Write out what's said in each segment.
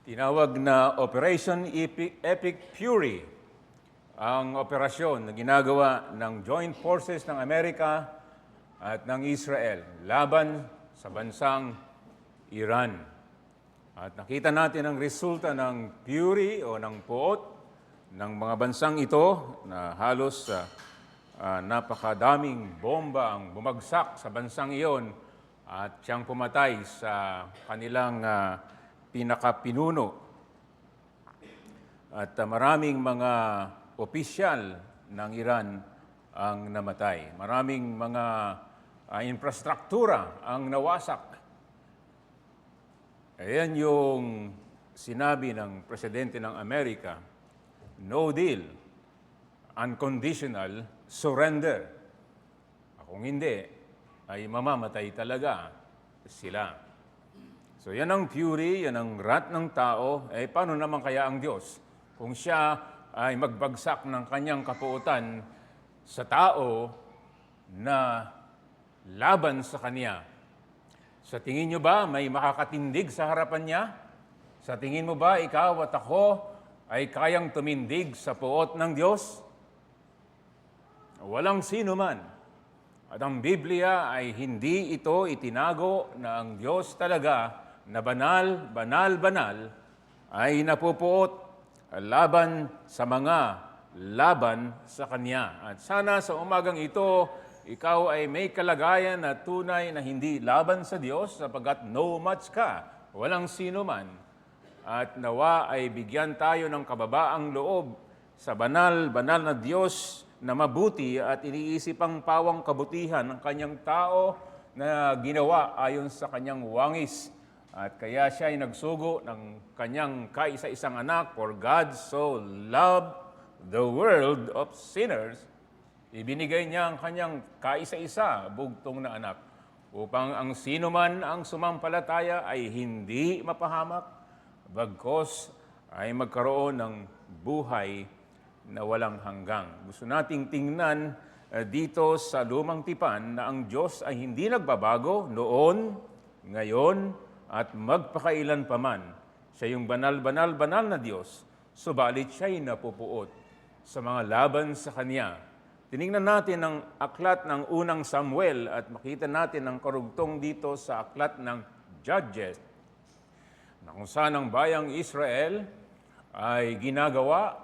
Tinawag na Operation Epic Fury ang operasyon na ginagawa ng Joint Forces ng Amerika at ng Israel laban sa bansang Iran. At nakita natin ang resulta ng fury o ng puot ng mga bansang ito na halos napakadaming bomba ang bumagsak sa bansang iyon at siyang pumatay sa kanilang pinakapinuno. At maraming mga opisyal ng Iran ang namatay. Maraming mga infrastruktura ang nawasak. Ayan yung sinabi ng Presidente ng Amerika, no deal, unconditional surrender. Kung hindi, ay mamamatay talaga sila. So yan ang fury, yan ang wrath ng tao. Paano naman kaya ang Diyos? Kung siya ay magbagsak ng kanyang kapuutan sa tao na laban sa kanya. Sa tingin nyo ba may makakatindig sa harapan niya? Sa tingin mo ba ikaw at ako ay kayang tumindig sa puot ng Diyos? Walang sino man. At ang Biblia ay hindi ito itinago na ang Diyos talaga na banal, banal, banal ay napupuot laban sa mga laban sa Kanya. At sana sa umagang ito, ikaw ay may kalagayan na tunay na hindi laban sa Diyos sapagkat no match ka, walang sino man. At nawa ay bigyan tayo ng kababaang loob sa banal, banal na Diyos na mabuti at iniisip ang pawang kabutihan ng Kanyang tao na ginawa ayon sa Kanyang wangis. At kaya siya ay nagsugo ng Kanyang kaisa-isang anak, for God so loved the world of sinners, ibinigay niya ang Kanyang kaisa-isa, bugtong na anak, upang ang sino man ang sumampalataya ay hindi mapahamak, bagkos ay magkaroon ng buhay na walang hanggang. Gusto nating tingnan dito sa lumang tipan na ang Diyos ay hindi nagbabago noon, ngayon, at magpakailan paman. Siya yung banal na Diyos, subalit siya'y napupuot sa mga laban sa Kanya. Tinignan natin ang aklat ng unang Samuel at makita natin ang karugtong dito sa aklat ng Judges, na kung saan ang bayang Israel ay ginagawa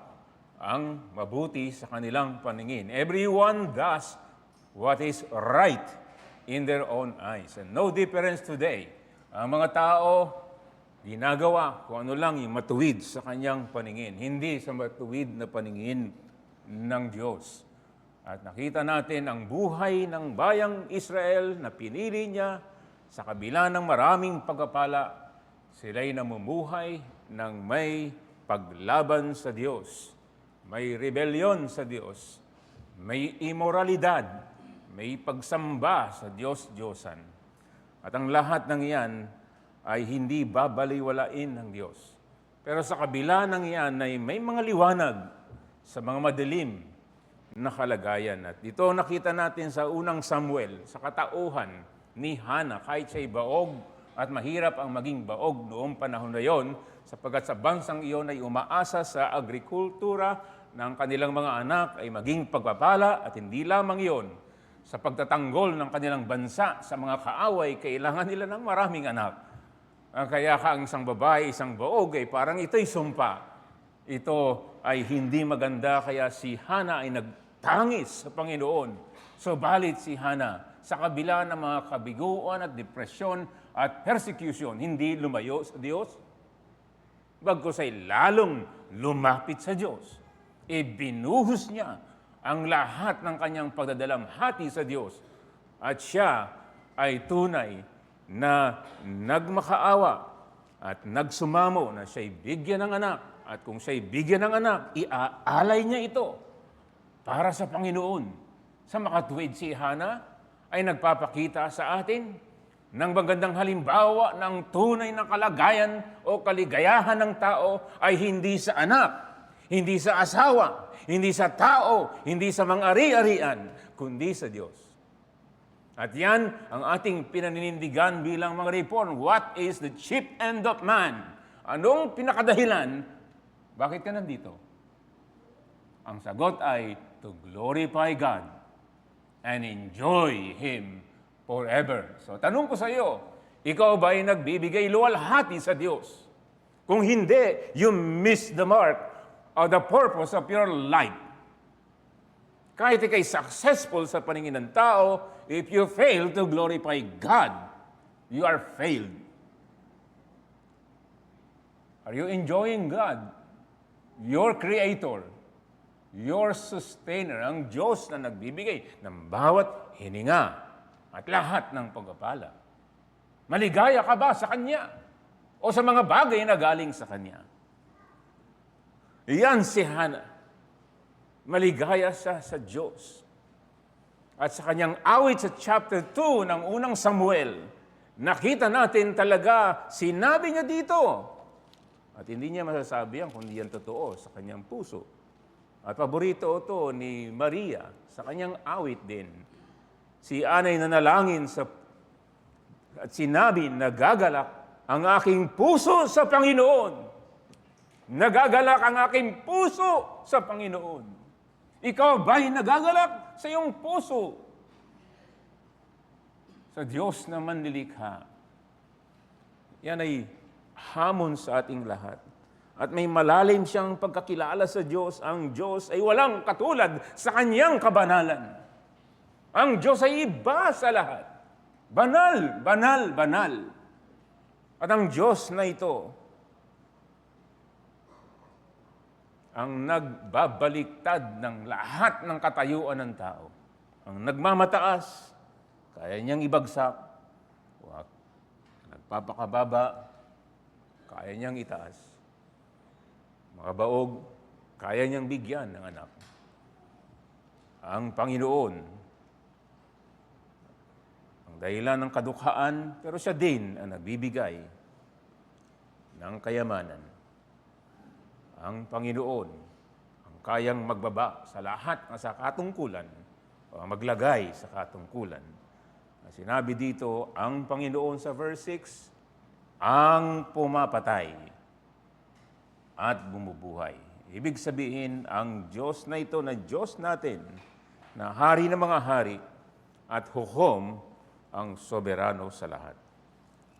ang mabuti sa kanilang paningin. Everyone does what is right in their own eyes. And no difference today. Ang mga tao, ginagawa kung ano lang yung matuwid sa kanyang paningin, hindi sa matuwid na paningin ng Diyos. At nakita natin ang buhay ng bayang Israel na pinili niya sa kabila ng maraming pagpapala, sila'y namumuhay ng may paglaban sa Diyos, may rebelyon sa Diyos, may imoralidad, may pagsamba sa Diyos-Diyosan. At ang lahat ng iyan ay hindi babaliwalain ng Diyos. Pero sa kabila ng iyan ay may mga liwanag sa mga madilim na kalagayan. At ito nakita natin sa unang Samuel, sa katauhan ni Hana, kahit siya'y baog at mahirap ang maging baog noong panahon na yon, sapagkat sa bansang iyon ay umaasa sa agrikultura ng kanilang mga anak ay maging pagpapala at hindi lamang iyon. Sa pagtatanggol ng kanilang bansa sa mga kaaway, kailangan nila ng maraming anak. Kaya ang isang babae, isang baog, ay parang ito'y sumpa. Ito ay hindi maganda, kaya si Hana ay nagtangis sa Panginoon. Subalit si Hana, sa kabila ng mga kabiguan at depresyon at persecution, hindi lumayo sa Diyos. Bagkus ay lalong lumapit sa Diyos. Ibinuhos niya ang lahat ng kanyang pagdadalamhati sa Diyos. At siya ay tunay na nagmakaawa at nagsumamo na siya'y bigyan ng anak. At kung siya'y bigyan ng anak, iaalay niya ito para sa Panginoon. Sa makatuwid si Hana ay nagpapakita sa atin ng magandang halimbawa ng tunay na kalagayan o kaligayahan ng tao ay hindi sa anak, hindi sa asawa, hindi sa tao, hindi sa mga ari-arian, kundi sa Diyos. At yan ang ating pinaninindigan bilang mga reform. What is the chief end of man? Anong pinakadahilan? Bakit ka nandito? Ang sagot ay to glorify God and enjoy Him forever. So tanong ko sa iyo, ikaw ba ay nagbibigay luwalhati sa Diyos? Kung hindi, you miss the mark of the purpose of your life. Kahit ikay successful sa paningin ng tao, if you fail to glorify God, you are failed. Are you enjoying God? Your Creator, your Sustainer, ang Diyos na nagbibigay ng bawat hininga at lahat ng pagpapala. Maligaya ka ba sa Kanya? O sa mga bagay na galing sa Kanya? Iyan si Hannah. Maligaya siya sa Diyos. At sa kanyang awit sa chapter 2 ng unang Samuel, nakita natin talaga, sinabi niya dito. At hindi niya masasabi yan kung hindi yan totoo sa kanyang puso. At paborito ito ni Maria sa kanyang awit din. Si Anay nanalangin at sinabi, nagagalak ang aking puso sa Panginoon. Nagagalak ang aking puso sa Panginoon. Ikaw ba'y nagagalak sa iyong puso? Sa Diyos na manlilikha. Yan ay hamon sa ating lahat. At may malalim siyang pagkakilala sa Diyos. Ang Diyos ay walang katulad sa kanyang kabanalan. Ang Diyos ay iba sa lahat. Banal, banal, banal. At ang Diyos na ito, ang nagbabaliktad ng lahat ng katayuan ng tao. Ang nagmamataas, kaya niyang ibagsak. Nagpapakababa, kaya niyang itaas. Makabaog, kaya niyang bigyan ng anak. Ang Panginoon, ang dahilan ng kadukhaan, pero siya din ang nagbibigay ng kayamanan. Ang Panginoon, ang kayang magbaba sa lahat ng sa katungkulan, o maglagay sa katungkulan. Sinabi dito, ang Panginoon sa verse 6, ang pumapatay at bumubuhay. Ibig sabihin, ang Diyos na ito, na Diyos natin, na hari ng mga hari, at hukom ang soberano sa lahat.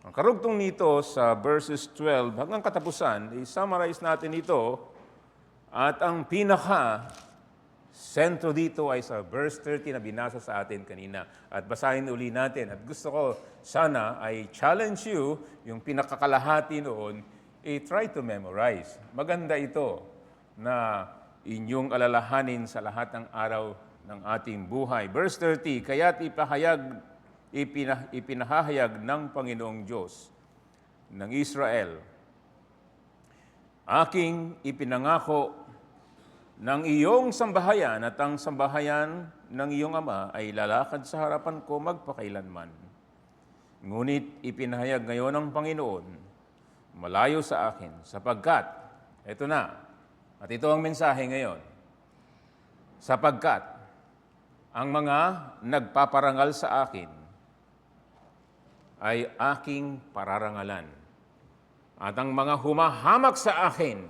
Ang karugtong nito sa verses 12 hanggang katapusan, i-summarize natin ito at ang pinaka-sentro dito ay sa verse 30 na binasa sa atin kanina. At basahin uli natin. At gusto ko sana ay challenge you, yung pinakakalahati noon, i-try to memorize. Maganda ito na inyong alalahanin sa lahat ng araw ng ating buhay. Verse 30, kaya't ipinahahayag ng Panginoong Diyos ng Israel, aking ipinangako ng iyong sambahayan at ang sambahayan ng iyong ama ay lalakad sa harapan ko magpakailanman. Ngunit ipinahayag ngayon ng Panginoon, malayo sa akin, sapagkat, ito na, at ito ang mensahe ngayon, sapagkat ang mga nagpaparangal sa akin ay aking pararangalan. At ang mga humahamak sa akin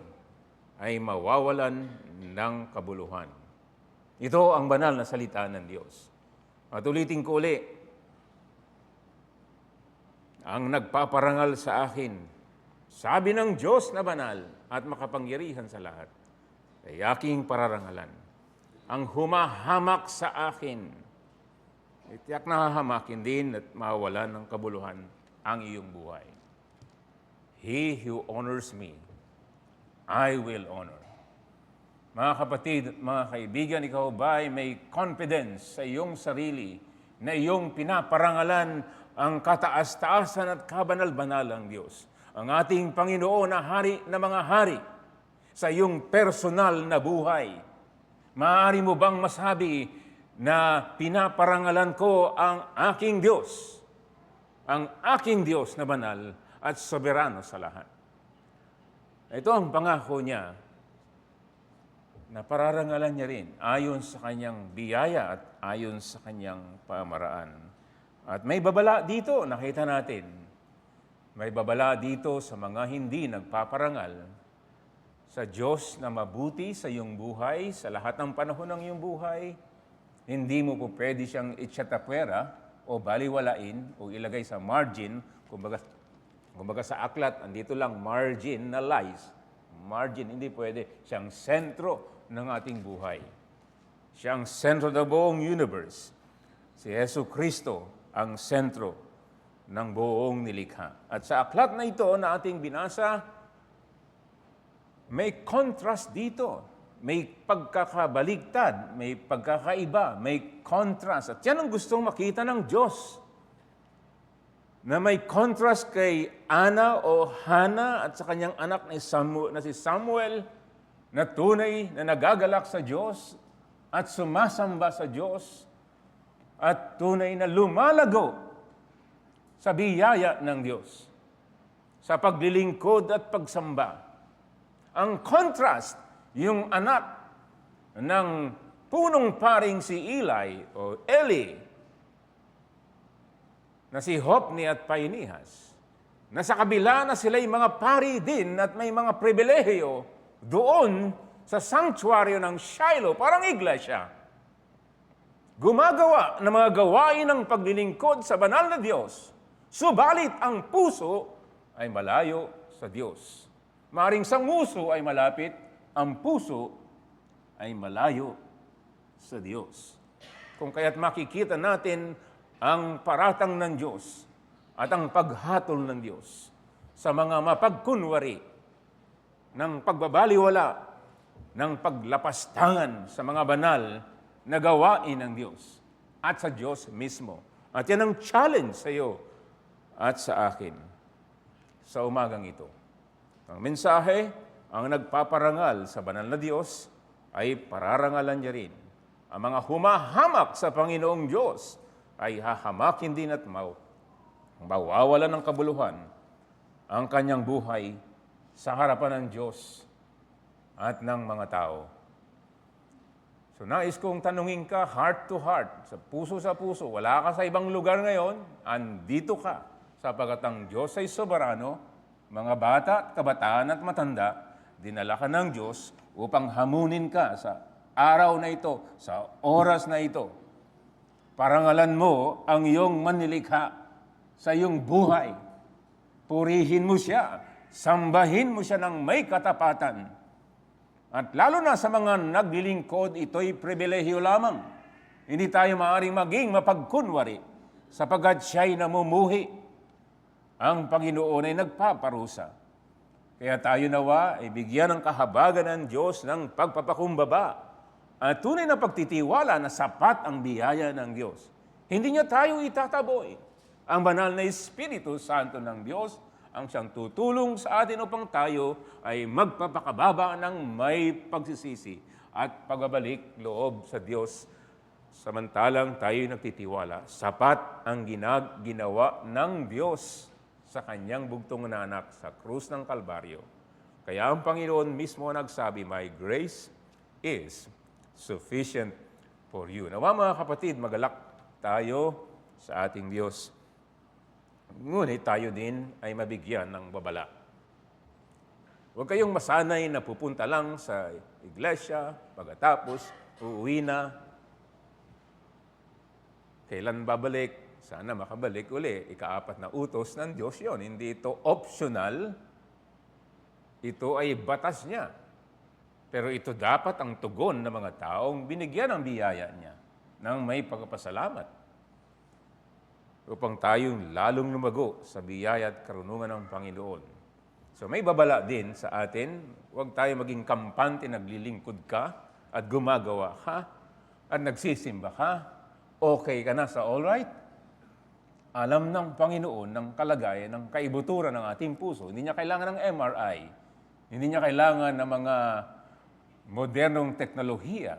ay mawawalan ng kabuluhan. Ito ang banal na salita ng Diyos. At ulitin ko uli, ang nagpaparangal sa akin, sabi ng Diyos na banal at makapangyarihan sa lahat, ay aking pararangalan. Ang humahamak sa akin, itiyak na hahamakin din at mawawalan ng kabuluhan ang iyong buhay. He who honors me, I will honor. Mga kapatid, mga kaibigan, ikaw ba ay may confidence sa iyong sarili na iyong pinaparangalan ang kataas-taasan at kabanal-banalang Diyos, ang ating Panginoon na hari na mga hari, sa iyong personal na buhay? Maaari mo bang masabi na pinaparangalan ko ang aking Diyos na banal at soberano sa lahat? Ito ang pangako niya na pararangalan niya rin ayon sa kanyang biyaya at ayon sa kanyang pamaraan. At may babala dito, nakita natin, May babala dito sa mga hindi nagpaparangal sa Diyos na mabuti sa iyong buhay, sa lahat ng panahon ng iyong buhay. Hindi mo po pwede siyang itsatapwera o baliwalain o ilagay sa margin. Kumbaga sa aklat, andito lang, marginalize. Margin, hindi pwede. Siyang sentro ng ating buhay. Siyang sentro ng buong universe. Si Yesu Kristo ang sentro ng buong nilikha. At sa aklat na ito na ating binasa, may contrast dito. May pagkakabaligtad, may pagkakaiba, may contrast. At yan ang gustong makita ng Diyos. Na may contrast kay Ana o Hana at sa kanyang anak na si Samuel na tunay na nagagalak sa Diyos at sumasamba sa Diyos at tunay na lumalago sa biyaya ng Diyos, sa paglilingkod at pagsamba. Ang contrast, yung anak ng punong paring si Eli o Eli, na si Hopni at Pinehas, na sa kabila na sila'y mga pari din at may mga pribilehiyo doon sa sanctuaryo ng Shiloh, parang iglesia, gumagawa ng mga gawain ng paglilingkod sa banal na Diyos. Subalit ang puso ay malayo sa Diyos. Maring sa nguso ay malapit, ang puso ay malayo sa Diyos. Kung kaya't makikita natin ang paratang ng Diyos at ang paghatol ng Diyos sa mga mapagkunwari ng pagbabaliwala, ng paglapastangan sa mga banal na gawain ng Diyos at sa Diyos mismo. At yan ang challenge sa iyo at sa akin sa umagang ito. Ang mensahe, ang nagpaparangal sa banal na Diyos ay pararangalan niya rin. Ang mga humahamak sa Panginoong Diyos ay hahamakin din at mawawalan ng kabuluhan ang kanyang buhay sa harapan ng Diyos at ng mga tao. So nais kong tanungin ka heart to heart, sa puso, wala ka sa ibang lugar ngayon, andito ka. Sapagat ang Diyos ay soberano, mga bata at kabataan at matanda, dinala ka ng Diyos upang hamunin ka sa araw na ito, sa oras na ito. Parangalan mo ang iyong manilikha sa iyong buhay. Purihin mo siya, sambahin mo siya ng may katapatan. At lalo na sa mga naglilingkod, ito'y pribilehiyo lamang. Hindi tayo maaaring maging mapagkunwari sapagkat siya'y namumuhi. Ang Panginoon ay nagpaparusa. Kaya tayo nawa ay bigyan ng kahabagan ng Diyos ng pagpapakumbaba at tunay na pagtitiwala na sapat ang biyaya ng Diyos. Hindi niya tayo itataboy. Ang banal na Espiritu Santo ng Diyos ang siyang tutulong sa atin upang tayo ay magpapakababa ng may pagsisisi at pagbabalik loob sa Diyos. Samantalang tayo nagtitiwala, sapat ang ginawa ng Diyos sa kanyang bugtong na anak sa krus ng Kalbaryo. Kaya ang Panginoon mismo nagsabi, "My grace is sufficient for you." Nawa mga kapatid, magalak tayo sa ating Diyos. Ngunit tayo din ay mabigyan ng babala. Huwag kayong masanay na pupunta lang sa iglesia, pagkatapos uuwi na. Kailan babalik? Sana makabalik uli. Ika-4 na utos ng Diyos yon. Hindi ito optional. Ito ay batas niya. Pero ito dapat ang tugon ng mga taong binigyan ng biyaya niya ng may pagpapasalamat upang tayong lalong lumago sa biyaya at karunungan ng Panginoon. So may babala din sa atin. Huwag tayo maging kampante, naglilingkod ka at gumagawa ka at nagsisimba ka. Okay ka na sa all right? Alam ng Panginoon ng kalagayan, ng kaibuturan ng ating puso. Hindi niya kailangan ng MRI. Hindi niya kailangan ng mga modernong teknolohiya.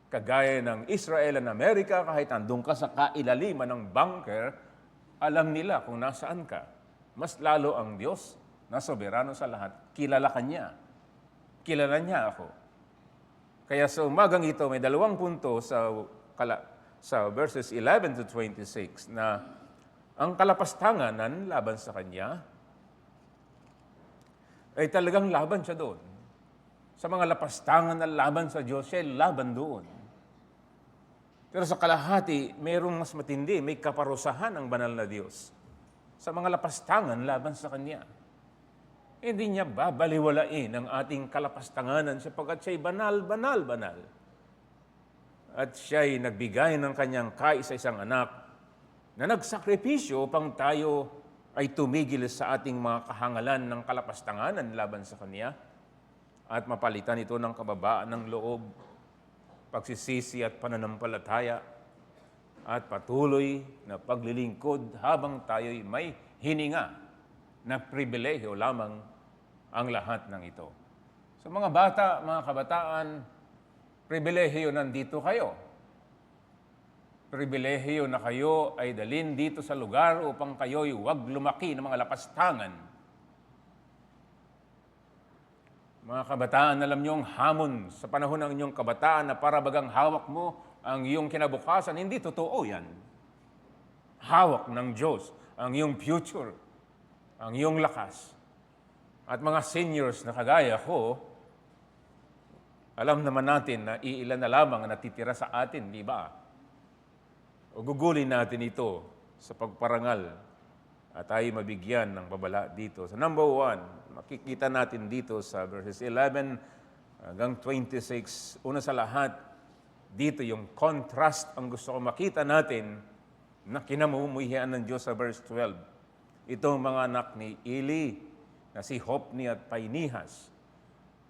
Kagaya ng Israel and America, kahit andun ka sa kailaliman ng bunker, alam nila kung nasaan ka. Mas lalo ang Diyos na soberano sa lahat. Kilala ka niya. Kilala niya ako. Kaya sa umagang ito, may 2 punto sa verses 11 to 26 na ang kalapastanganan laban sa Kanya ay talagang laban siya doon. Sa mga lapastangan na laban sa Diyos, siya ay laban doon. Pero sa kalahati, mayroong mas matindi, may kaparusahan ang banal na Diyos. Sa mga lapastangan laban sa Kanya. Hindi niya babaliwalain ang ating kalapastanganan sapagkat siya'y banal, banal, banal. At siya'y nagbigay ng Kanyang kaisa-isang anak na nagsakripisyo upang tayo ay tumigil sa ating mga kahangalan ng kalapastanganan laban sa Kanya at mapalitan ito ng kababaan ng loob, pagsisisi at pananampalataya at patuloy na paglilingkod habang tayo'y may hininga na pribilehiyo lamang ang lahat ng ito. Sa mga bata, mga kabataan, pribilehiyo nandito kayo. Pribilehiyo na kayo ay dalhin dito sa lugar upang kayo'y huwag lumaki ng mga lapastangan. Mga kabataan, alam niyo ang hamon sa panahon ng inyong kabataan na para bagang hawak mo ang iyong kinabukasan. Hindi totoo yan. Hawak ng Diyos ang iyong future, ang iyong lakas. At mga seniors na kagaya ko, alam naman natin na iilan na lamang ang natitira sa atin, di ba? O gugulin natin ito sa pagparangal at tayo mabigyan ng babala dito. So number 1, makikita natin dito sa verses 11 hanggang 26, una sa lahat, dito yung contrast ang gusto ko makita natin na kinamumuhian ng Diyos sa verse 12. Itong mga anak ni Eli, na si Hopni at Pinehas,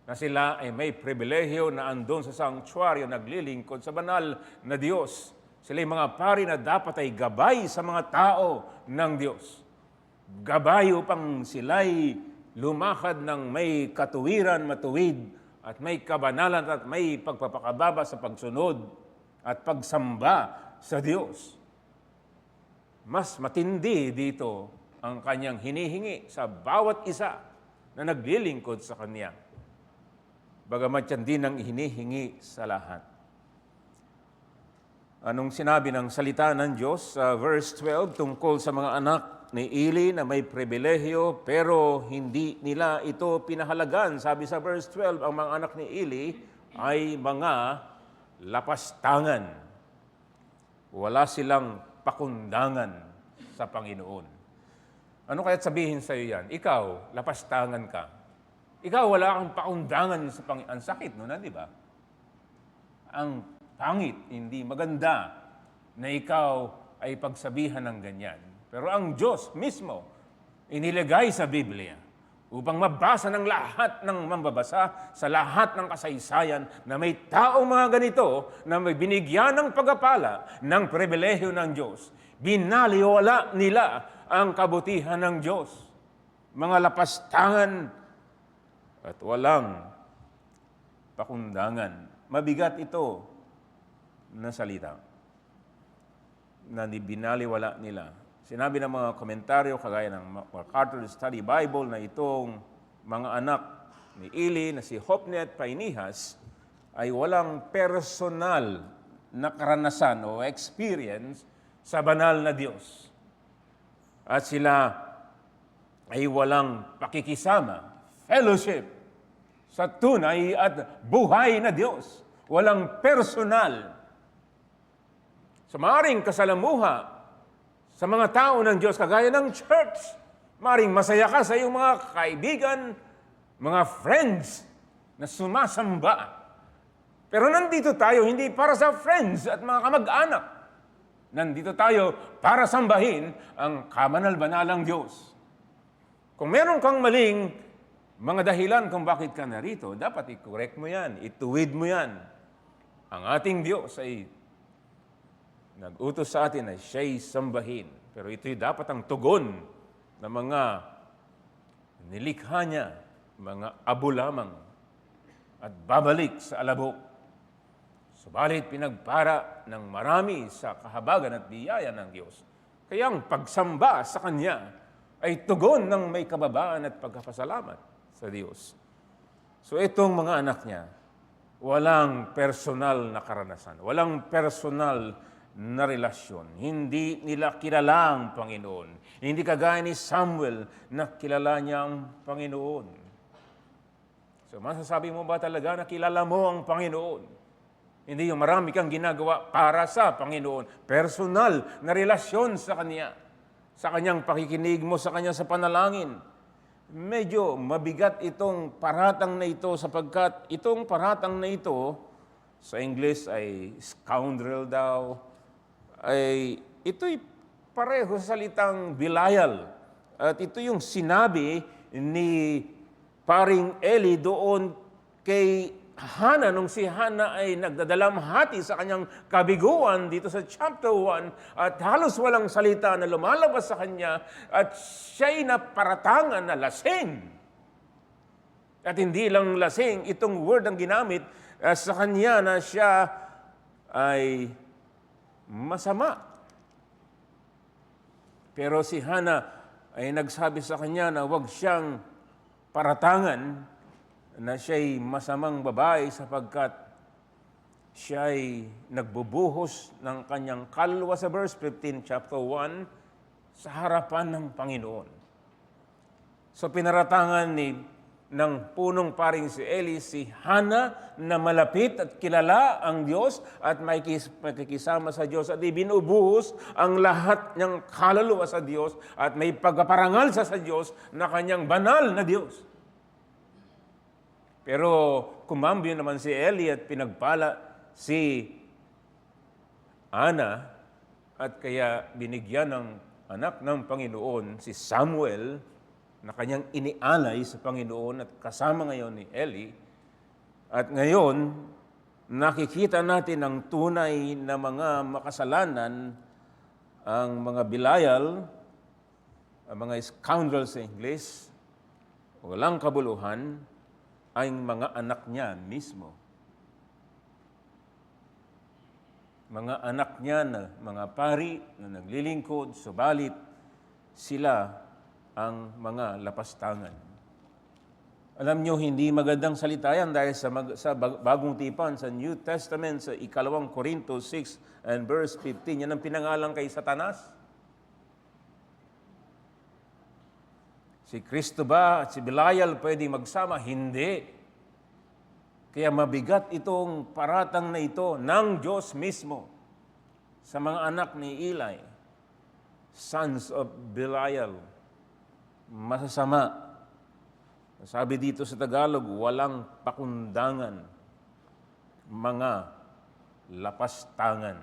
na sila ay may pribilehiyo na andon sa sanctuaryo, naglilingkod sa banal na Diyos. Sila ay mga pari na dapat ay gabay sa mga tao ng Diyos. Gabay upang sila'y lumakad ng may katuwiran, matuwid, at may kabanalan at may pagpapakababa sa pagsunod at pagsamba sa Diyos. Mas matindi dito ang kanyang hinihingi sa bawat isa na naglilingkod sa Kanya. Bagamat yan din ang hinihingi sa lahat. Anong sinabi ng salita ng Diyos sa verse 12 tungkol sa mga anak ni Eli na may pribilehiyo pero hindi nila ito pinahalagan? Sabi sa verse 12, ang mga anak ni Eli ay mga lapastangan. Wala silang pakundangan sa Panginoon. Ano kaya't sabihin sa iyo yan? Ikaw, lapastangan ka. Ikaw, wala kang pakundangan sa Panginoon. Ang sakit nun, di ba? Ang pangit, hindi maganda na ikaw ay pagsabihan ng ganyan. Pero ang Diyos mismo, inilagay sa Biblia upang mabasa ng lahat ng mambabasa sa lahat ng kasaysayan na may taong mga ganito na may binigyan ng pagpapala ng pribilehiyo ng Diyos. Binaliwala nila ang kabutihan ng Diyos. Mga lapastangan at walang pakundangan. Mabigat ito na salita na binaliwala nila. Sinabi ng mga komentaryo kagaya ng MacArthur Study Bible na itong mga anak ni Eli na si Hopni at Pinehas ay walang personal na karanasan o experience sa banal na Diyos. At sila ay walang pakikisama, fellowship sa tunay at buhay na Diyos. Walang personal. So maaaring kasalamuha sa mga tao ng Diyos, kagaya ng church. Maaaring masaya ka sa iyong mga kaibigan, mga friends na sumasamba. Pero nandito tayo hindi para sa friends at mga kamag-anak. Nandito tayo para sambahin ang kamanal-banalang Diyos. Kung meron kang maling mga dahilan kung bakit ka narito, dapat i-correct mo yan, ituwid mo yan. Ang ating Diyos ay nag-utos sa atin na siya'y sambahin. Pero ito'y dapat ang tugon ng mga nilikha niya, mga abo lamang, at babalik sa alabok. Subalit pinagpara ng marami sa kahabagan at biyaya ng Diyos. Kaya ang pagsamba sa Kanya ay tugon ng may kababaan at pagkapasalamat sa Diyos. So itong mga anak niya, walang personal na karanasan, walang personal na relasyon. Hindi nila kilala ang Panginoon. Hindi kagaya ni Samuel na kilala niya ang Panginoon. So masasabi mo ba talaga na kilala mo ang Panginoon? Hindi yung marami kang ginagawa para sa Panginoon. Personal na relasyon sa Kanya. Sa Kanyang pakikinig mo, sa Kanya sa panalangin. Medyo mabigat itong paratang na ito sapagkat itong paratang na ito, sa English ay scoundrel daw, ay ito'y pareho sa salitang bilayal. At ito yung sinabi ni Paring Eli doon kay Hana nung si Hana ay nagdadalamhati sa kanyang kabiguan dito sa chapter 1 at halos walang salita na lumalabas sa kanya at siya'y naparatangan na lasing. At hindi lang lasing, itong word ang ginamit sa kanya na siya ay masama. Pero si Hana ay nagsabi sa kanya na huwag siyang paratangan na siya'y masamang babae sapagkat siya'y nagbubuhos ng kanyang kalwa sa verse 15, chapter 1, sa harapan ng Panginoon. So pinaratangan ng punong paring si Eli, si Hana, na malapit at kilala ang Diyos at makikisama sa Diyos at ibinubuhos ang lahat ng kaluluwa sa Diyos at may pagpaparangal sa Diyos na kanyang banal na Diyos. Pero kumambyo naman si Eli at pinagpala si Ana at kaya binigyan ng anak ng Panginoon si Samuel na kanyang inialay sa Panginoon at kasama ngayon ni Eli. At ngayon, nakikita natin ang tunay na mga makasalanan, ang mga bilayal, ang mga scoundrels sa English, walang kabuluhan, ay mga anak niya mismo. Mga anak niya na mga pari na naglilingkod, subalit sila ang mga lapastangan. Alam niyo, hindi magandang salita yan dahil sa bagong tipan, sa New Testament, sa 2 Corinto 6 and verse 15, yan ang pinangalan kay Satanas. Si Kristo ba at si Belial pwede magsama? Hindi. Kaya mabigat itong paratang na ito ng Diyos mismo sa mga anak ni Eli, sons of Belial. Masasama. Sabi dito sa Tagalog, walang pakundangan, mga lapastangan.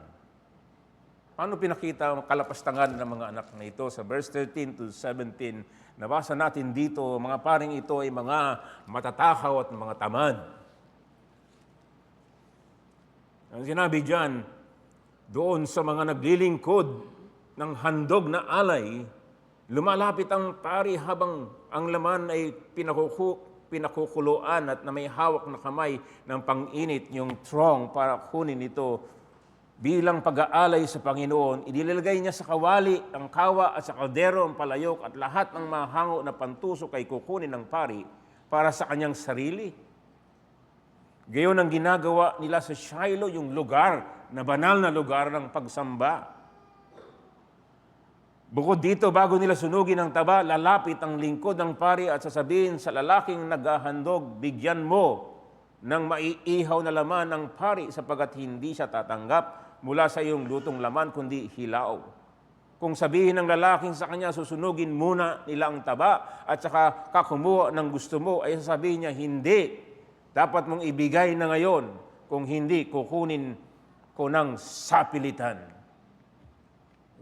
Paano pinakita ang kalapastangan ng mga anak na ito? Sa verse 13 to 17, nabasa natin dito, mga paring ito ay mga matatakaw at mga tamad. Ang sinabi diyan, doon sa mga naglilingkod ng handog na alay, lumalapit ang pari habang ang laman ay pinakukuluan at na may hawak na kamay ng pang-init yung trong para kunin ito bilang pag-aalay sa Panginoon. Inilalagay niya sa kawali ang kawa at sa kaldero ang palayok at lahat ng mahango na pantusok ay kukunin ng pari para sa kanyang sarili. Gayon ang ginagawa nila sa Shiloh, yung lugar na banal na lugar ng pagsamba. Bukod dito, bago nila sunugin ang taba, lalapit ang lingkod ng pari at sasabihin sa lalaking naghahandog, bigyan mo ng maiihaw na laman ng pari sapagat hindi siya tatanggap mula sa iyong lutong laman, kundi hilaw. Kung sabihin ng lalaking sa kanya, susunugin muna nila ang taba at saka kakumuha ng gusto mo, ay sasabihin niya, hindi. Dapat mong ibigay na ngayon. Kung hindi, kukunin ko ng sapilitan.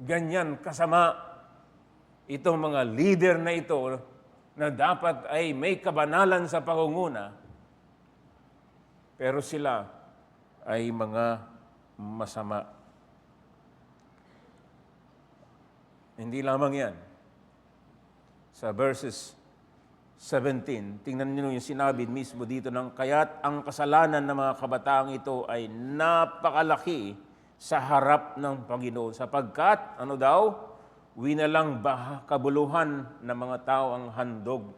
Ganyan kasama itong mga leader na ito na dapat ay may kabanalan sa pangunguna, pero sila ay mga masama. Hindi lamang yan. Sa verses 17, tingnan niyo yung sinabi mismo dito ng kaya't ang kasalanan ng mga kabataang ito ay napakalaki sa harap ng Panginoon. Sapagkat, ano daw? Winalang kabuluhan ng mga tao ang handog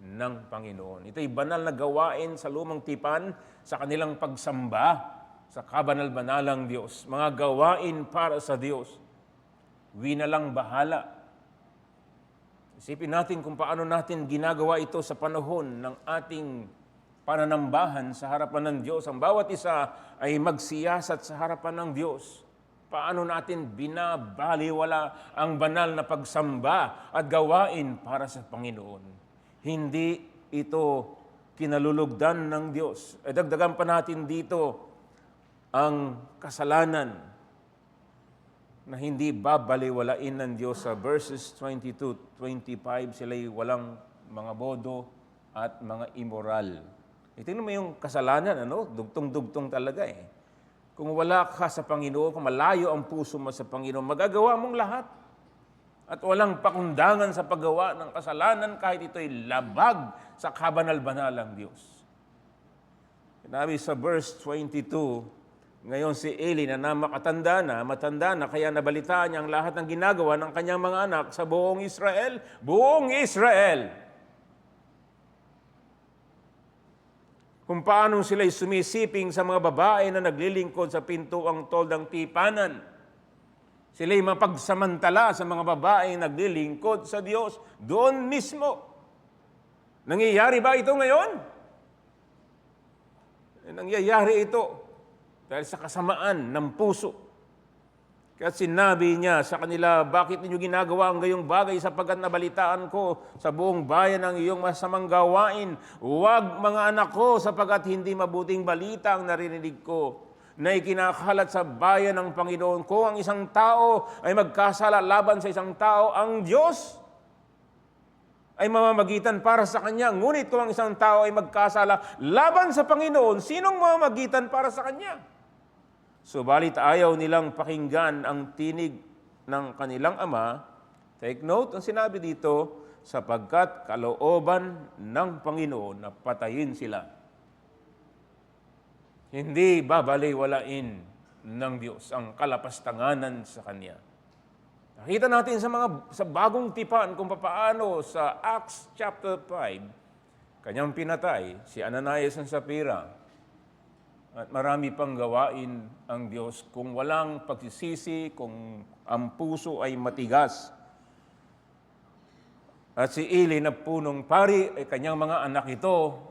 ng Panginoon. Ito'y banal na gawain sa lumang tipan sa kanilang pagsamba sa kabanal-banalang Diyos. Mga gawain para sa Diyos. Winalang bahala. Isipin natin kung paano natin ginagawa ito sa panahon ng ating pananambahan sa harapan ng Diyos. Ang bawat isa ay magsiyasat sa harapan ng Diyos. Paano natin binabaliwala ang banal na pagsamba at gawain para sa Panginoon? Hindi ito kinalulugdan ng Diyos. Dagdagan pa natin dito ang kasalanan na hindi babaliwalain ng Diyos sa verses 22-25. Sila'y walang mga bodo at mga immoral. Tingnan mo yung kasalanan, dugtong-dugtong talaga eh. Kung wala ka sa Panginoon, kung malayo ang puso mo sa Panginoon, magagawa mong lahat. At walang pakundangan sa paggawa ng kasalanan kahit ito'y labag sa kabanal-banalang Diyos. Sinabi sa verse 22, ngayon si Eli na matanda na, kaya nabalitaan niya ang lahat ng ginagawa ng kanyang mga anak sa buong Israel. Buong Israel! Kung paano sila'y sumisiping sa mga babae na naglilingkod sa pintuang toldang tipanan. Sila'y mapagsamantala sa mga babae na naglilingkod sa Diyos doon mismo. Nangyayari ba ito ngayon? Nangyayari ito dahil sa kasamaan ng puso. Kaya sinabi niya sa kanila, bakit ninyo ginagawa ang gayong bagay sapagkat nabalitaan ko sa buong bayan ang iyong masamang gawain. Huwag mga anak ko sapagkat hindi mabuting balita ang narinig ko na ikinakalat sa bayan ng Panginoon ko. Ang isang tao ay magkasala laban sa isang tao, ang Diyos ay mamamagitan para sa kanya. Ngunit kung ang isang tao ay magkasala laban sa Panginoon, sinong mamamagitan para sa kanya? Subalit ayaw nilang pakinggan ang tinig ng kanilang ama. Take note, ang sinabi dito, sapagkat kalooban ng Panginoon na patayin sila. Hindi babaliwalain ng Diyos ang kalapastanganan sa Kanya. Nakita natin sa bagong tipan kung paano sa Acts chapter 5, kanyang pinatay si Ananias and Sapphira. At marami pang gawain ang Diyos kung walang pagsisisi, kung ang puso ay matigas. At si Eli na punong pari ay kanyang mga anak ito,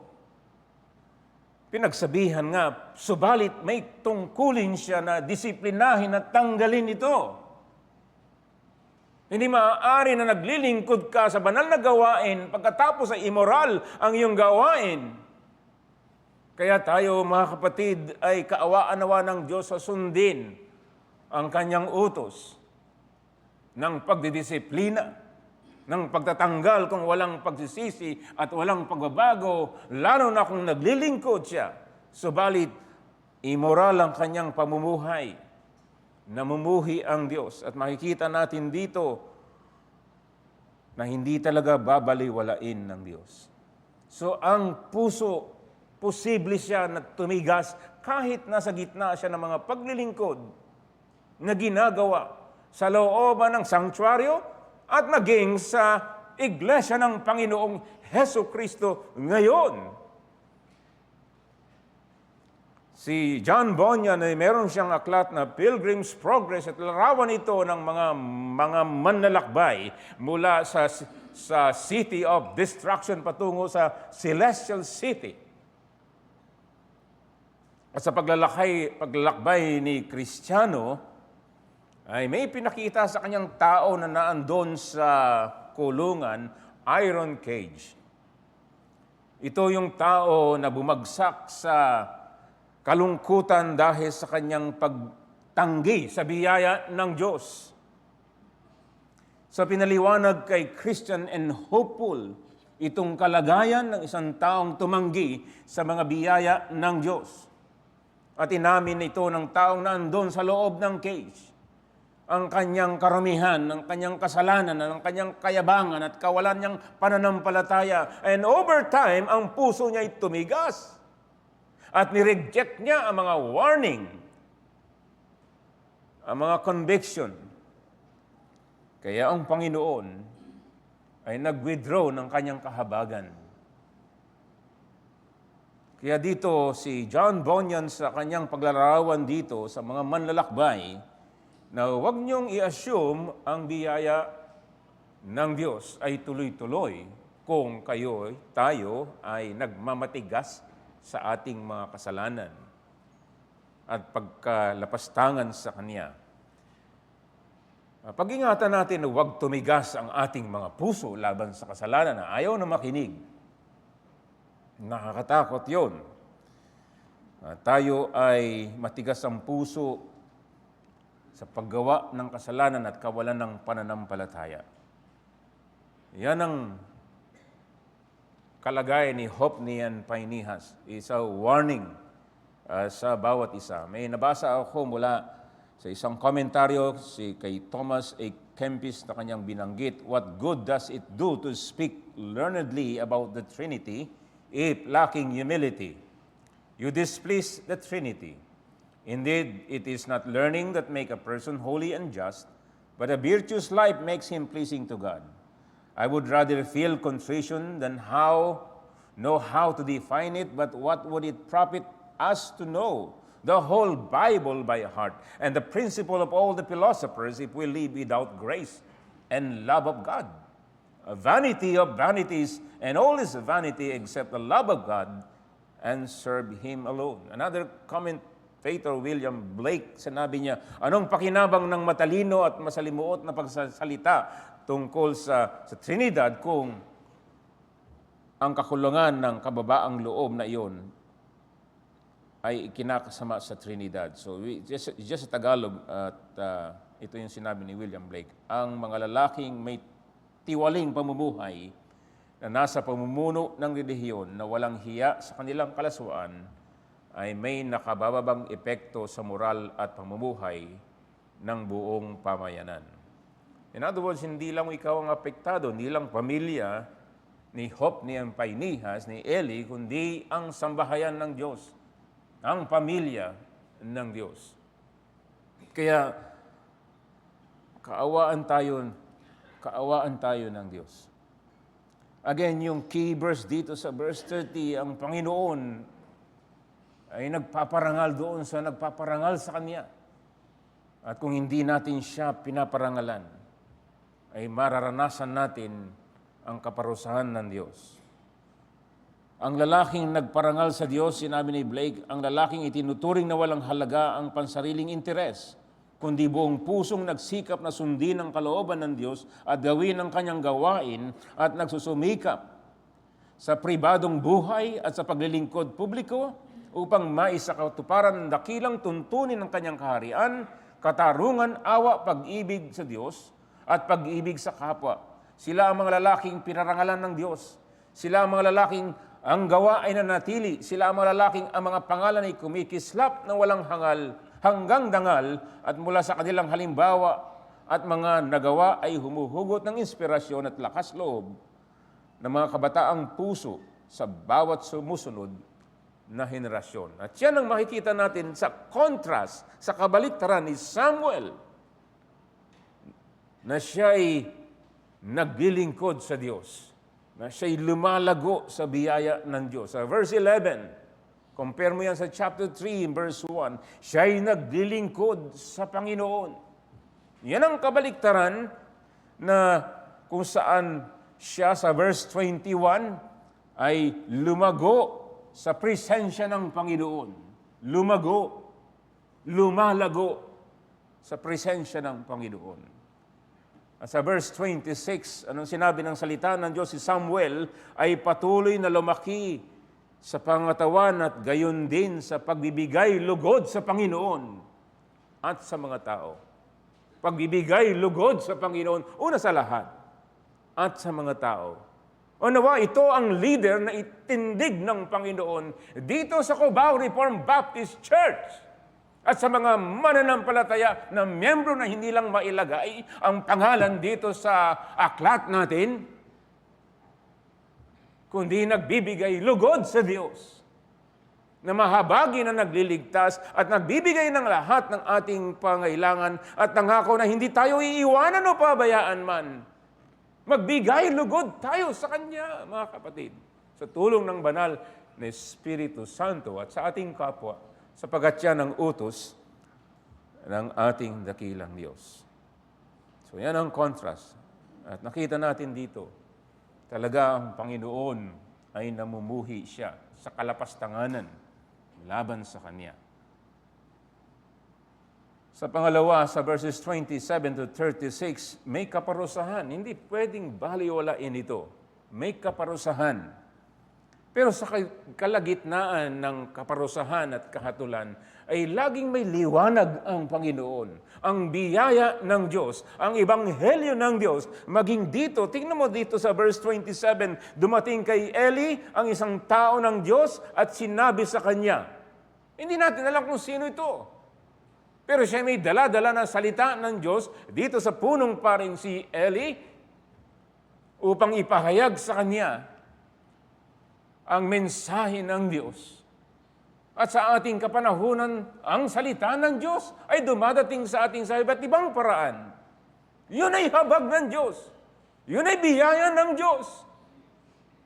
pinagsabihan nga, subalit may tungkulin siya na disiplinahin at tanggalin ito. Hindi maaari na naglilingkod ka sa banal na gawain pagkatapos ay immoral ang iyong gawain. Kaya tayo, mga kapatid, ay kaawa-anawa ng Diyos sa sundin ang kanyang utos ng pagdidisiplina, ng pagtatanggal kung walang pagsisisi at walang pagbabago, lalo na kung naglilingkod siya. Subalit, immoral ang kanyang pamumuhay, namumuhi ang Diyos. At makikita natin dito na hindi talaga babaliwalain ng Diyos. So, ang puso, posible siya na tumigas kahit nasa gitna siya ng mga paglilingkod na ginagawa sa looban ng sanktuaryo at maging sa iglesia ng Panginoong Hesukristo ngayon. Si John Bunyan ay meron siyang aklat na Pilgrim's Progress at larawan ito ng mga manlalakbay mula sa City of Destruction patungo sa Celestial City. At sa paglalakbay ni Kristiyano, ay may pinakita sa kanyang tao na naandun sa kulungan, iron cage. Ito yung tao na bumagsak sa kalungkutan dahil sa kanyang pagtanggi sa biyaya ng Diyos. Sa pinaliwanag kay Christian and hopeful, itong kalagayan ng isang taong tumanggi sa mga biyaya ng Diyos. At inamin ito ng taong naandun sa loob ng cage ang kanyang karumihan, ang kanyang kasalanan, ang kanyang kayabangan at kawalan niyang pananampalataya. And over time, ang puso niya ay tumigas. At nireject niya ang mga warning, ang mga conviction. Kaya ang Panginoon ay nag-withdraw ng kanyang kahabagan. Kaya dito si John Bunyan sa kanyang paglalarawan dito sa mga manlalakbay na huwag niyong i-assume ang biyaya ng Diyos ay tuloy-tuloy kung tayo ay nagmamatigas sa ating mga kasalanan at pagkalapastangan sa Kanya. Pag-ingatan natin na huwag tumigas ang ating mga puso laban sa kasalanan na ayaw na makinig. Nakakatakot yun. Tayo ay matigas ang puso sa paggawa ng kasalanan at kawalan ng pananampalataya. Yan ang kalagayan ni Hophni and Phinehas. Isa warning sa bawat isa. May nabasa ako mula sa isang komentaryo kay Thomas A. Kempis na kanyang binanggit, "What good does it do to speak learnedly about the Trinity if lacking humility? You displease the Trinity. Indeed, it is not learning that make a person holy and just, but a virtuous life makes him pleasing to God. I would rather feel contrition than know how to define it, but what would it profit us to know the whole Bible by heart and the principle of all the philosophers if we live without grace and love of God? A vanity of vanities, and all is vanity except the love of God and serve Him alone." Another commentator, William Blake, sinabi niya, anong pakinabang ng matalino at masalimuot na pagsasalita tungkol sa Trinidad kung ang kakulangan ng kababaang loob na iyon ay ikinakasama sa Trinidad. So, just sa Tagalog, at ito yung sinabi ni William Blake, ang mga lalaking may tiwaling pamumuhay na nasa pamumuno ng relihiyon na walang hiya sa kanilang kalaswaan ay may nakabababang epekto sa moral at pamumuhay ng buong pamayanan. In other words, hindi lang ikaw ang apektado, hindi lang pamilya ni Hophni and Phinehas, ni Eli, kundi ang sambahayan ng Diyos, ang pamilya ng Diyos. Kaya kaawaan tayo ng Diyos. Again, yung key verse dito sa verse 30, ang Panginoon ay nagpaparangal doon sa nagpaparangal sa Kanya. At kung hindi natin siya pinaparangalan, ay mararanasan natin ang kaparusahan ng Diyos. Ang lalaking nagparangal sa Diyos, sinabi ni Blake, ang lalaking itinuturing na walang halaga ang pansariling interes, kundi buong pusong nagsikap na sundin ang kalooban ng Diyos at gawin ang kanyang gawain at nagsusumikap sa pribadong buhay at sa paglilingkod publiko upang maisakatuparan ng dakilang tuntunin ng kanyang kaharian, katarungan, awa, pag-ibig sa Diyos at pag-ibig sa kapwa. Sila ang mga lalaking pinarangalan ng Diyos. Sila ang mga lalaking ang gawa ay nanatili. Sila ang mga lalaking ang mga pangalan ay kumikislap na walang hangal hanggang dangal, at mula sa kanilang halimbawa at mga nagawa ay humuhugot ng inspirasyon at lakas loob ng mga kabataang puso sa bawat sumusunod na henerasyon. At yan ang makikita natin sa contrast, sa kabaliktaran ni Samuel, na siya'y naglilingkod sa Diyos, na siya'y lumalago sa biyaya ng Diyos. Sa verse 11, compare mo yan sa chapter 3, verse 1, siya'y naglilingkod sa Panginoon. Yan ang kabaliktaran na kung saan siya sa verse 21 ay lumago sa presensya ng Panginoon. Lumalago sa presensya ng Panginoon. At sa verse 26, anong sinabi ng salita ng Diyos, si Samuel ay patuloy na lumaki sa pangatawan at gayon din sa pagbibigay lugod sa Panginoon at sa mga tao. Pagbibigay lugod sa Panginoon, una sa lahat, at sa mga tao. O nawa, ito ang leader na itindig ng Panginoon dito sa Cubao Reformed Baptist Church at sa mga mananampalataya na miyembro na hindi lang mailagay ang pangalan dito sa aklat natin, kundi nagbibigay lugod sa Diyos na mahabagi na nagliligtas at nagbibigay ng lahat ng ating pangailangan at nangako na hindi tayo iiwanan o pabayaan man. Magbigay lugod tayo sa Kanya, mga kapatid, sa tulong ng banal na Espiritu Santo at sa ating kapwa, sapagat yan ang utos ng ating dakilang Diyos. So yan ang contrast. At nakita natin dito, talaga ang Panginoon ay namumuhi siya sa kalapastanganan laban sa Kanya. Sa pangalawa, sa verses 27 to 36, may kaparusahan. Hindi pwedeng baliwalain ito. May kaparusahan. Pero sa kalagitnaan ng kaparusahan at kahatulan, ay laging may liwanag ang Panginoon. Ang biyaya ng Diyos, ang ebanghelyo ng Diyos, maging dito, tingnan mo dito sa verse 27, dumating kay Eli ang isang tao ng Diyos at sinabi sa kanya, hindi natin alam kung sino ito. Pero siya may dala-dala na salita ng Diyos dito sa punong paring si Eli upang ipahayag sa kanya ang mensahe ng Diyos. At sa ating kapanahunan, ang salita ng Diyos ay dumadating sa ating sa iba't ibang paraan. Yun ay habag ng Diyos. Yun ay biyaya ng Diyos.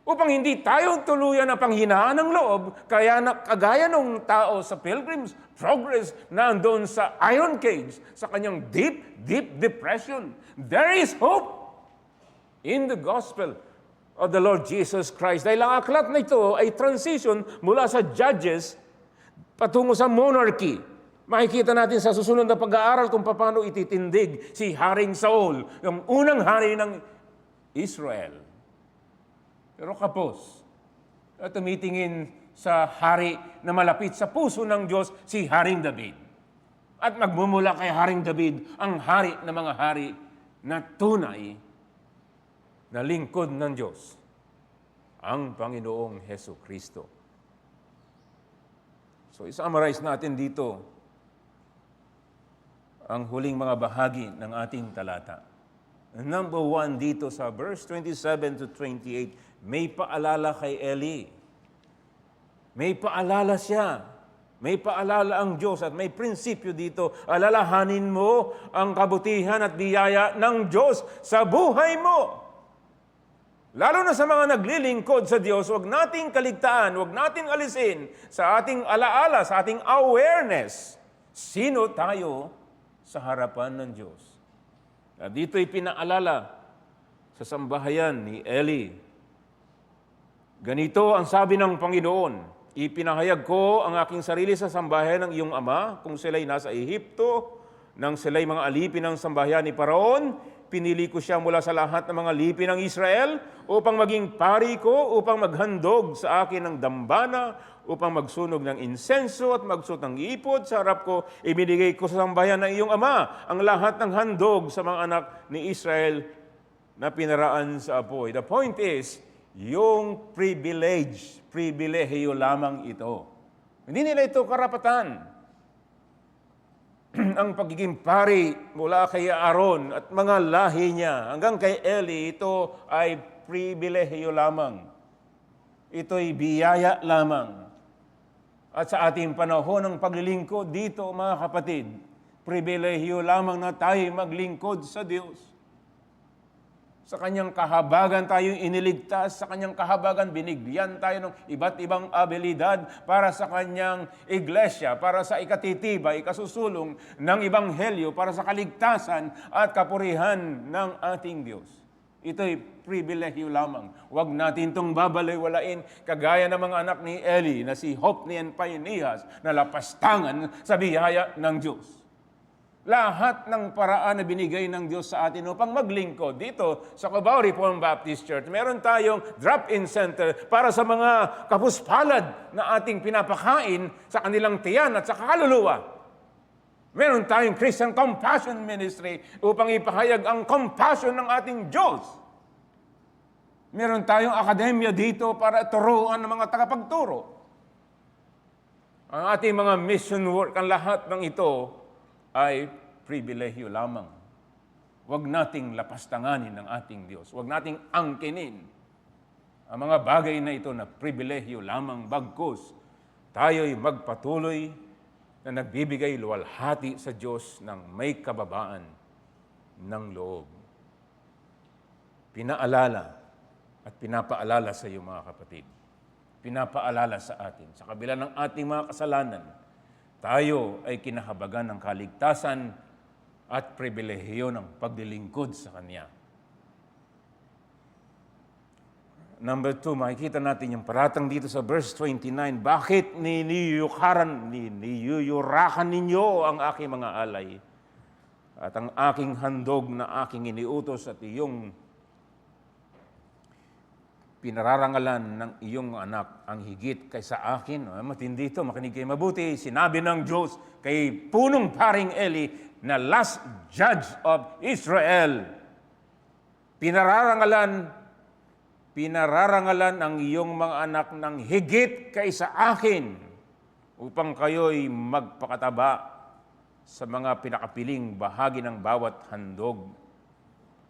Upang hindi tayo tuluyan na panghinaan ng loob, kaya kagaya ng tao sa Pilgrim's Progress na andoon sa iron cage, sa kanyang deep, deep depression. There is hope in the gospel of the Lord Jesus Christ. Dahil ang aklat na ito ay transition mula sa judges patungo sa monarchy. Makikita natin sa susunod na pag-aaral kung paano ititindig si Haring Saul, yung unang hari ng Israel. Pero kapos, at tumitingin sa hari na malapit sa puso ng Diyos, si Haring David. At magmumula kay Haring David, ang hari ng mga hari na tunay na lingkod ng Diyos, ang Panginoong Hesus Kristo. So, isummarize natin dito ang huling mga bahagi ng ating talata. Number 1 dito sa verse 27 to 28, may paalala kay Eli. May paalala siya. May paalala ang Diyos at may prinsipyo dito. Alalahanin mo ang kabutihan at biyaya ng Diyos sa buhay mo. Lalo na sa mga naglilingkod sa Diyos, huwag nating kaligtaan, huwag nating alisin sa ating alaala, sa ating awareness. Sino tayo sa harapan ng Diyos? At dito'y pinaalala sa sambahayan ni Eli. Ganito ang sabi ng Panginoon, ipinahayag ko ang aking sarili sa sambahayan ng iyong ama kung sila'y nasa Ehipto, nang sila'y mga alipin ng sambahayan ni Paraon, pinili ko siya mula sa lahat ng mga lipi ng Israel upang maging pari ko, upang maghandog sa akin ng dambana, upang magsunog ng insenso at magsuot ng ipod sa harap ko. Ibinigay ko sa sambahayan ng iyong ama ang lahat ng handog sa mga anak ni Israel na pinaraan sa apoy. The point is, yung pribilehiyo lamang ito. Hindi nila ito karapatan. Ang pagiging pari mula kay Aaron at mga lahi niya hanggang kay Eli, ito ay pribilehiyo lamang. Ito'y biyaya lamang. At sa ating panahon ng paglilingkod dito, mga kapatid, pribilehiyo lamang na tayo maglingkod sa Diyos. Sa kanyang kahabagan tayo iniligtas, sa kanyang kahabagan binigyan tayo ng iba't ibang abilidad para sa kanyang iglesia, para sa ikatitibay, ikasusulong ng Ebanghelyo, para sa kaligtasan at kapurihan ng ating Diyos. Ito'y pribilehiyo lamang. Huwag natin itong babaliwalain kagaya ng mga anak ni Eli na si Hophni and Phinehas na lapastangan sa biyaya ng Diyos. Lahat ng paraan na binigay ng Diyos sa atin upang maglingkod dito sa Cubao Reformed Baptist Church. Meron tayong drop-in center para sa mga kapuspalad na ating pinapakain sa kanilang tiyan at sa kaluluwa. Meron tayong Christian Compassion Ministry upang ipahayag ang compassion ng ating Diyos. Meron tayong akademya dito para turuan ng mga tagapagturo. Ang ating mga mission work, ang lahat ng ito ay pribilehiyo lamang. Huwag nating lapastanganin ng ating Diyos. Huwag nating angkinin ang mga bagay na ito na pribilehiyo lamang, bagkus tayo'y magpatuloy na nagbibigay luwalhati sa Diyos ng may kababaan ng loob. Pinaalala at pinapaalala sa iyo mga kapatid. Pinapaalala sa atin. Sa kabila ng ating mga kasalanan, tayo ay kinahabagan ng kaligtasan at pribilehiyo ng paglilingkod sa Kanya. Number 2, makikita natin yung paratang dito sa verse 29. Bakit niniyurakan ninyo ang aking mga alay at ang aking handog na aking iniutos at iyong pinararangalan ng iyong anak ang higit kaysa akin? Matindi ito, makinig kayo mabuti. Sinabi ng Diyos kay punong paring Eli na last judge of Israel, pinararangalan ang iyong mga anak ng higit kaysa akin upang kayo'y magpakataba sa mga pinakapiling bahagi ng bawat handog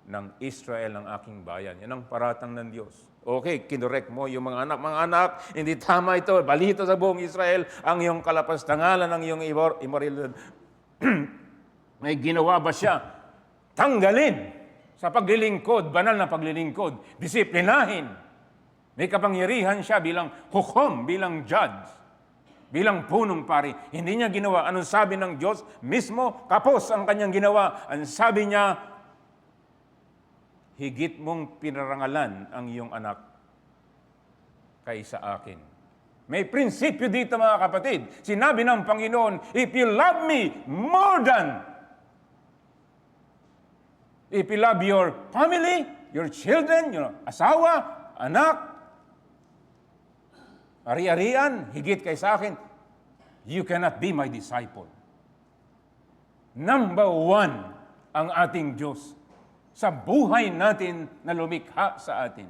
ng Israel ng aking bayan. Yan ang paratang ng Diyos. Okay, kinorek mo yung mga anak. Mga anak, hindi tama ito. Balito sa buong Israel ang iyong kalapastangalan, ang iyong immoralidad. May ginawa ba siya? Tanggalin sa paglilingkod, banal na paglilingkod. Disiplinahin. May kapangyarihan siya bilang hukom, bilang judge, bilang punong pari. Hindi niya ginawa. Anong sabi ng Diyos? Mismo, kapos ang kanyang ginawa. Ang sabi niya, higit mong pinarangalan ang iyong anak kaysa akin. May prinsipyo dito mga kapatid. Sinabi ng Panginoon, if you love me more than, if you love your family, your children, your asawa, anak, ari-arian, higit kaysa akin, you cannot be my disciple. Number 1 ang ating Diyos sa buhay natin na lumikha sa atin.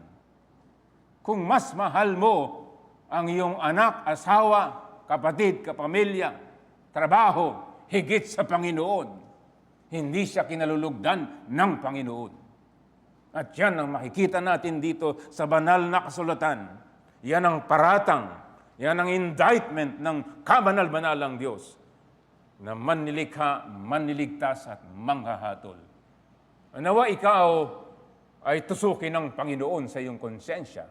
Kung mas mahal mo ang iyong anak, asawa, kapatid, kapamilya, trabaho, higit sa Panginoon, hindi siya kinalulugdan ng Panginoon. At yan ang makikita natin dito sa banal na kasulatan. Yan ang paratang, yan ang indictment ng kabanal-banalang Diyos na mannilikha, manniligtas at manghahatol. Nawa ikaw ay tusukin ng Panginoon sa iyong konsensya.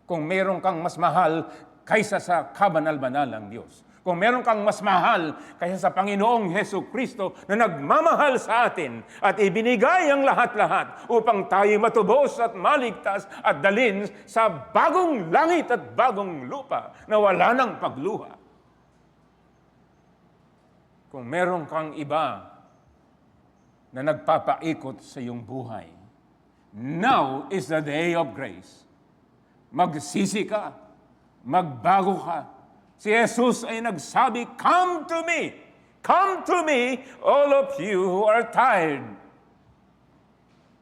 Kung meron kang mas mahal kaysa sa kabanal-banalang Diyos. Kung meron kang mas mahal kaysa sa Panginoong Hesus Kristo na nagmamahal sa atin at ibinigay ang lahat-lahat upang tayo matubos at maligtas at dalhin sa bagong langit at bagong lupa na wala ng pagluha. Kung meron kang iba na nagpapaikot sa iyong buhay, now is the day of grace. Magsisi ka, magbago ka. Si Jesus ay nagsabi, come to me, all of you who are tired.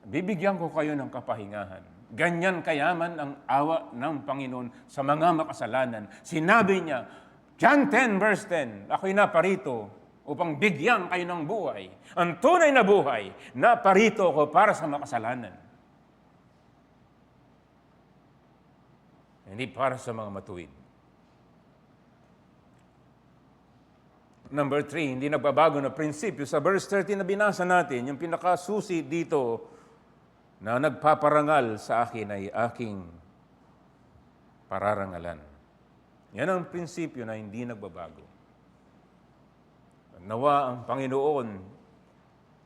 Bibigyan ko kayo ng kapahingahan. Ganyan kayaman ang awa ng Panginoon sa mga makasalanan. Sinabi niya, John 10 verse 10, ako'y naparito upang bigyan kayo ng buhay. Ang tunay na buhay, naparito ko para sa makasalanan. Hindi para sa mga matuwid. Number 3, hindi nagbabago na prinsipyo. Sa verse 13 na binasa natin, yung pinakasusi dito na nagpaparangal sa akin ay aking pararangalan. Yan ang prinsipyo na hindi nagbabago. Nawa ang Panginoon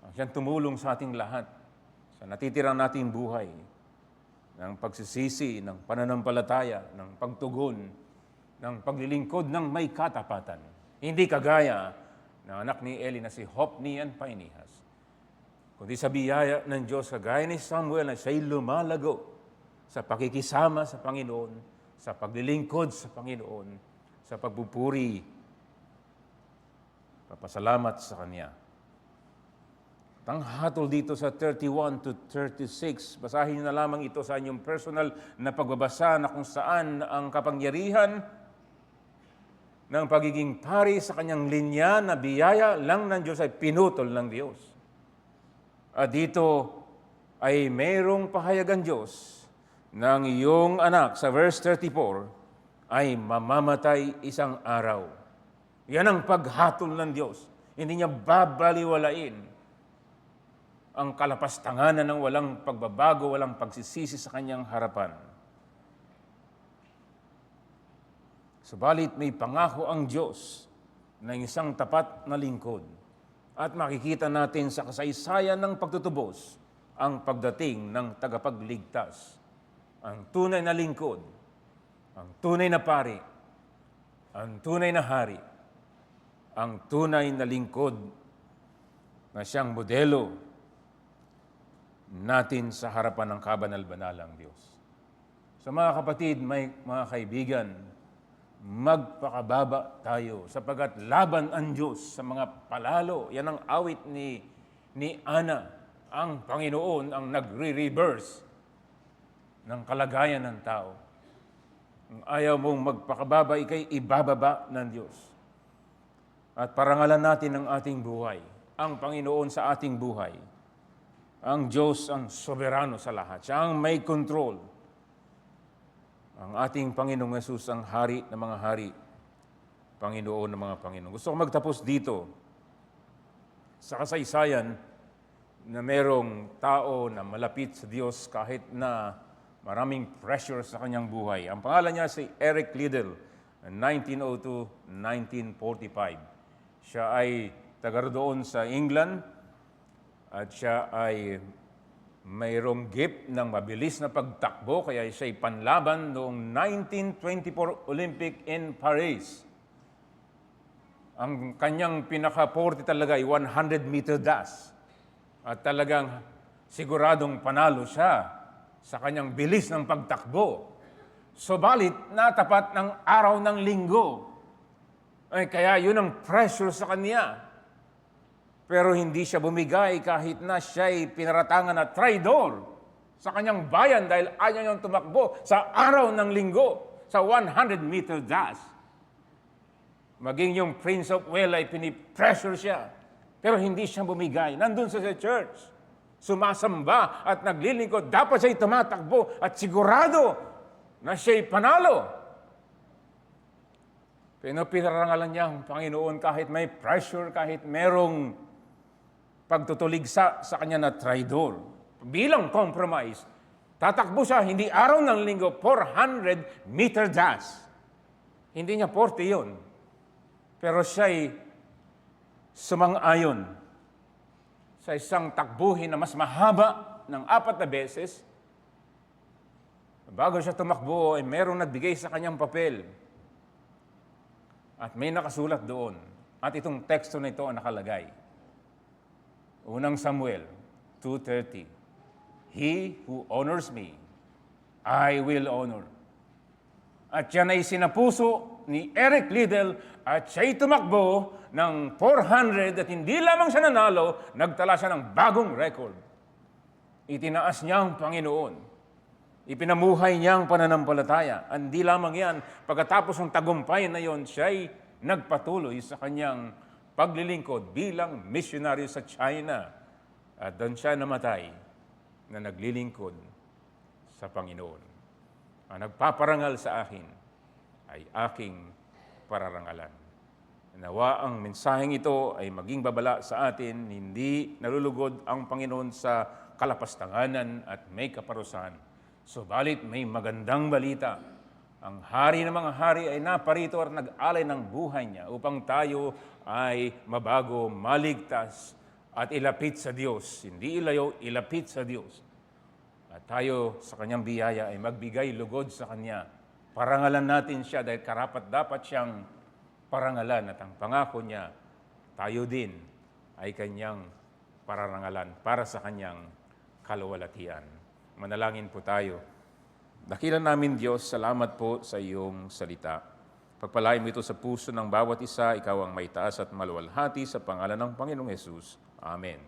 ang siyang tumulong sa ating lahat sa natitirang nating buhay ng pagsisisi, ng pananampalataya, ng pagtugon, ng paglilingkod ng may katapatan. Hindi kagaya ng anak ni Eli na si Hophni and Phinehas, kundi sa biyaya ng Diyos, kagaya ni Samuel na siya'y lumalago sa pakikisama sa Panginoon, sa paglilingkod sa Panginoon, sa pagpupuri, papasalamat sa Kanya. At ang hatol dito sa 31 to 36, basahin niyo na lamang ito sa inyong personal na pagbabasa na kung saan ang kapangyarihan ng pagiging pari sa Kanyang linya na biyaya lang ng Diyos ay pinutol ng Diyos. At dito ay mayroong pahayagan Diyos ng iyong anak sa verse 34 ay mamamatay isang araw. Yan ang paghatol ng Diyos. Hindi niya babaliwalain ang kalapastanganan ng walang pagbabago, walang pagsisisi sa kanyang harapan. Subalit may pangako ang Diyos ng isang tapat na lingkod. At makikita natin sa kasaysayan ng pagtutubos ang pagdating ng tagapagligtas ang tunay na lingkod, ang tunay na pari, ang tunay na hari, ang tunay na lingkod na siyang modelo natin sa harapan ng kabanal-banalang Diyos. So mga kapatid, mga kaibigan, magpakababa tayo sapagat laban ang Diyos sa mga palalo. Yan ang awit ni Ana. Ang Panginoon ang nagre-reverse ng kalagayan ng tao. Kung ayaw mong magpakababa, ikay ibababa ng Diyos. At parangalan natin ang ating buhay, ang Panginoon sa ating buhay. Ang Diyos ang soberano sa lahat. Siya ang may control. Ang ating Panginoong Yesus ang hari ng mga hari, Panginoon ng mga Panginoon. Gusto ko magtapos dito sa kasaysayan na merong tao na malapit sa Diyos kahit na maraming pressure sa kanyang buhay. Ang pangalan niya si Eric Liddell, 1902-1945. Siya ay taga doon sa England at siya ay mayroong gift ng mabilis na pagtakbo kaya siya'y panlaban noong 1924 Olympic in Paris. Ang kanyang pinaka-forte talaga ay 100-meter dash. At talagang siguradong panalo siya sa kanyang bilis ng pagtakbo. Subalit, natapat ng araw ng linggo. Ay, kaya yun ang pressure sa kanya. Pero hindi siya bumigay kahit na siya'y pinaratangan na traidor sa kanyang bayan dahil ayaw niyang tumakbo sa araw ng linggo sa 100-meter dash. Maging yung Prince of Wales ay pinipressure siya. Pero hindi siya bumigay. Nandun sa church. Sumasamba at naglilingkod. Dapat siya'y tumatakbo at sigurado na siya'y panalo. Pero pinarangalan niya ang Panginoon kahit may pressure, kahit merong pagtutuligsa sa kanya na traidor. Bilang compromise, tatakbo siya, hindi araw ng linggo, 400-meter dash. Hindi niya 40 yun. Pero siya'y sumang-ayon sa isang takbuhin na mas mahaba ng 4 na beses. Bago siya tumakbo, ay merong nagbigay sa kanyang papel. At may nakasulat doon. At itong teksto na ito ang nakalagay. Unang Samuel 2:30. He who honors me, I will honor. At yan ay sinapuso ni Eric Liddell at siya'y tumakbo ng 400 at hindi lamang siya nanalo, nagtala siya ng bagong record. Itinaas niya ang Panginoon. Ipinamuhay niya ang pananampalataya. Hindi lamang yan, pagkatapos ng tagumpay na yon, siya'y nagpatuloy sa kanyang paglilingkod bilang missionary sa China. At doon siya namatay na naglilingkod sa Panginoon. Ang nagpaparangal sa akin ay aking pararangalan. Nawa ang mensaheng ito ay maging babala sa atin, hindi nalulugod ang Panginoon sa kalapastanganan at may kaparusahan. Subalit may magandang balita. Ang hari ng mga hari ay naparito at nag-alay ng buhay niya upang tayo ay mabago, maligtas at ilapit sa Diyos. Hindi ilayo, ilapit sa Diyos. At tayo sa kanyang biyaya ay magbigay lugod sa kanya. Parangalan natin siya dahil karapat-dapat siyang parangalan at ang pangako niya, tayo din ay kanyang pararangalan para sa kanyang kaluwalhatian. Manalangin po tayo. Dakilan namin Diyos, salamat po sa iyong salita. Pagpalain mo ito sa puso ng bawat isa, ikaw ang may taas at maluwalhati sa pangalan ng Panginoong Yesus. Amen.